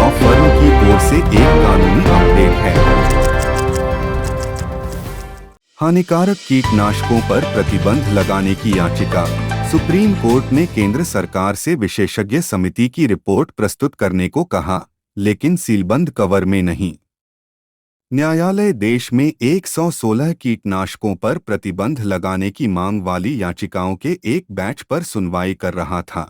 Law firm की ओर से एक कानूनी अपडेट है। हानिकारक कीटनाशकों पर प्रतिबंध लगाने की याचिका। सुप्रीम कोर्ट ने केंद्र सरकार से विशेषज्ञ समिति की रिपोर्ट प्रस्तुत करने को कहा, लेकिन सीलबंद कवर में नहीं। न्यायालय देश में 116 कीटनाशकों पर प्रतिबंध लगाने की मांग वाली याचिकाओं के एक बैच पर सुनवाई कर रहा था।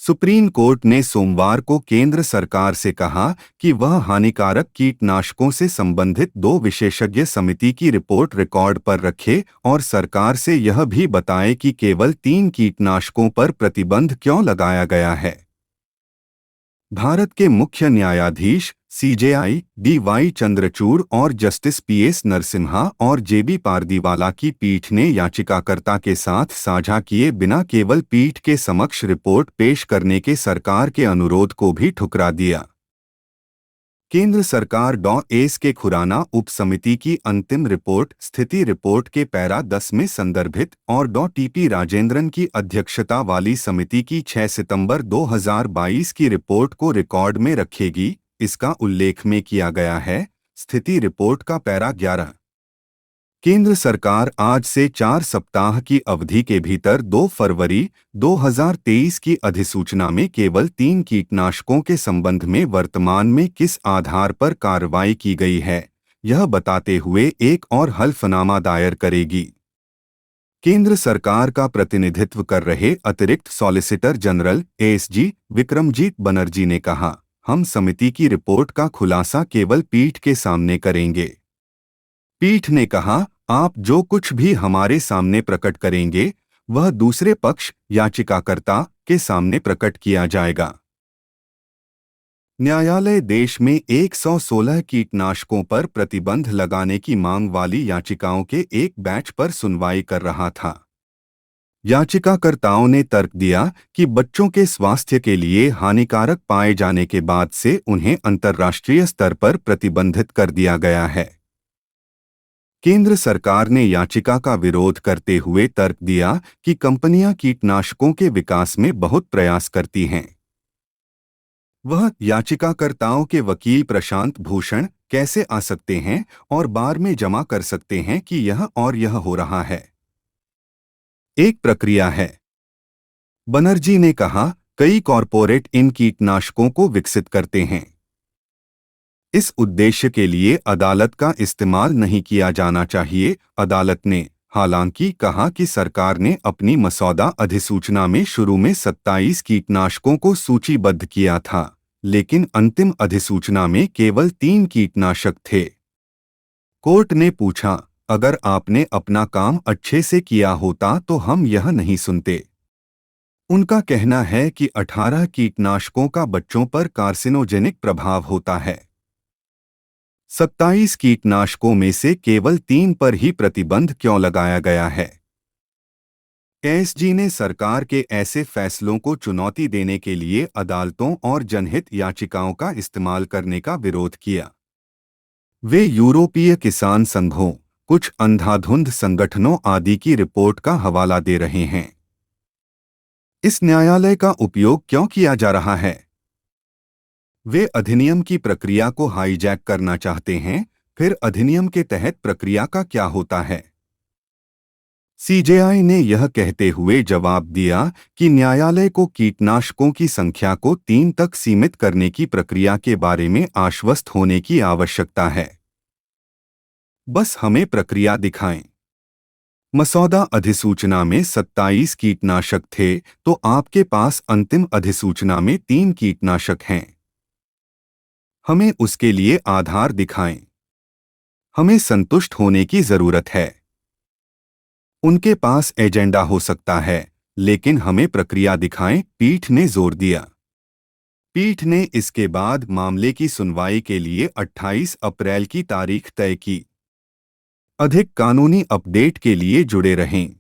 सुप्रीम कोर्ट ने सोमवार को केंद्र सरकार से कहा कि वह हानिकारक कीटनाशकों से संबंधित 2 विशेषज्ञ समिति की रिपोर्ट रिकॉर्ड पर रखे और सरकार से यह भी बताए कि केवल 3 कीटनाशकों पर प्रतिबंध क्यों लगाया गया है। भारत के मुख्य न्यायाधीश CJI DY चंद्रचूड़ और जस्टिस PS नरसिम्हा और JB पारदीवाला की पीठ ने याचिकाकर्ता के साथ साझा किए बिना केवल पीठ के समक्ष रिपोर्ट पेश करने के सरकार के अनुरोध को भी ठुकरा दिया। केंद्र सरकार डॉ.एस के खुराना उप समिति की अंतिम रिपोर्ट स्थिति रिपोर्ट के पैरा 10 में संदर्भित और डॉ.TP राजेंद्रन की अध्यक्षता वाली समिति की 6 सितंबर 2022 की रिपोर्ट को रिकॉर्ड में रखेगी, इसका उल्लेख में किया गया है। स्थिति रिपोर्ट का पैरा 11। केंद्र सरकार आज से 4 सप्ताह की अवधि के भीतर 2 फरवरी 2023 की अधिसूचना में केवल 3 कीटनाशकों के संबंध में वर्तमान में किस आधार पर कार्रवाई की गई है, यह बताते हुए एक और हल्फनामा दायर करेगी। केंद्र सरकार का प्रतिनिधित्व कर रहे अतिरिक्त solicitor general ASG Vikramjit Banerjee ने कहा, हम समिति की रिपोर्ट का खुलासा केवल पीठ के सामने करेंगे। पीठ ने कहा, आप जो कुछ भी हमारे सामने प्रकट करेंगे वह दूसरे पक्ष याचिकाकर्ता के सामने प्रकट किया जाएगा। न्यायालय देश में 116 कीटनाशकों पर प्रतिबंध लगाने की मांग वाली याचिकाओं के एक बैच पर सुनवाई कर रहा था। याचिकाकर्ताओं ने तर्क दिया कि बच्चों के स्वास्थ्य के लिए हानिकारक पाए जाने के बाद से उन्हें अंतर्राष्ट्रीय स्तर पर प्रतिबंधित कर दिया गया है। केंद्र सरकार ने याचिका का विरोध करते हुए तर्क दिया कि कंपनियां कीटनाशकों के विकास में बहुत प्रयास करती हैं। वह याचिकाकर्ताओं के वकील प्रशांत भूषण कैसे आ सकते हैं और बार में जमा कर सकते हैं कि यह हो रहा है। एक प्रक्रिया है। बनर्जी ने कहा, कई कॉरपोरेट इन कीटनाशकों को विकसित करते हैं। इस उद्देश्य के लिए अदालत का इस्तेमाल नहीं किया जाना चाहिए। अदालत ने हालांकि कहा कि सरकार ने अपनी मसौदा अधिसूचना में शुरू में 27 कीटनाशकों को सूचीबद्ध किया था, लेकिन अंतिम अधिसूचना में केवल 3 कीटनाशक थे। कोर्ट ने पूछा, अगर आपने अपना काम अच्छे से किया होता तो हम यह नहीं सुनते। उनका कहना है कि 18 कीटनाशकों का बच्चों पर कार्सिनोजेनिक प्रभाव होता है। 27 कीटनाशकों में से केवल 3 पर ही प्रतिबंध क्यों लगाया गया है? ASG ने सरकार के ऐसे फैसलों को चुनौती देने के लिए अदालतों और जनहित याचिकाओं का इस्तेमाल करने का विरोध किया। वे यूरोपीय किसान संघों, कुछ अंधाधुंध संगठनों आदि की रिपोर्ट का हवाला दे रहे हैं। इस न्यायालय का उपयोग क्यों किया जा रहा है? वे अधिनियम की प्रक्रिया को हाईजैक करना चाहते हैं। फिर अधिनियम के तहत प्रक्रिया का क्या होता है? CJI ने यह कहते हुए जवाब दिया कि न्यायालय को कीटनाशकों की संख्या को 3 तक सीमित करने की प्रक्रिया के बारे में आश्वस्त होने की आवश्यकता है। बस हमें प्रक्रिया दिखाएं। मसौदा अधिसूचना में 27 कीटनाशक थे, तो आपके पास अंतिम अधिसूचना में 3 कीटनाशक हैं। हमें उसके लिए आधार दिखाएं। हमें संतुष्ट होने की जरूरत है। उनके पास एजेंडा हो सकता है, लेकिन हमें प्रक्रिया दिखाएं, पीठ ने जोर दिया। पीठ ने इसके बाद मामले की सुनवाई के लिए 28 अप्रैल की तारीख तय की। अधिक कानूनी अपडेट के लिए जुड़े रहें।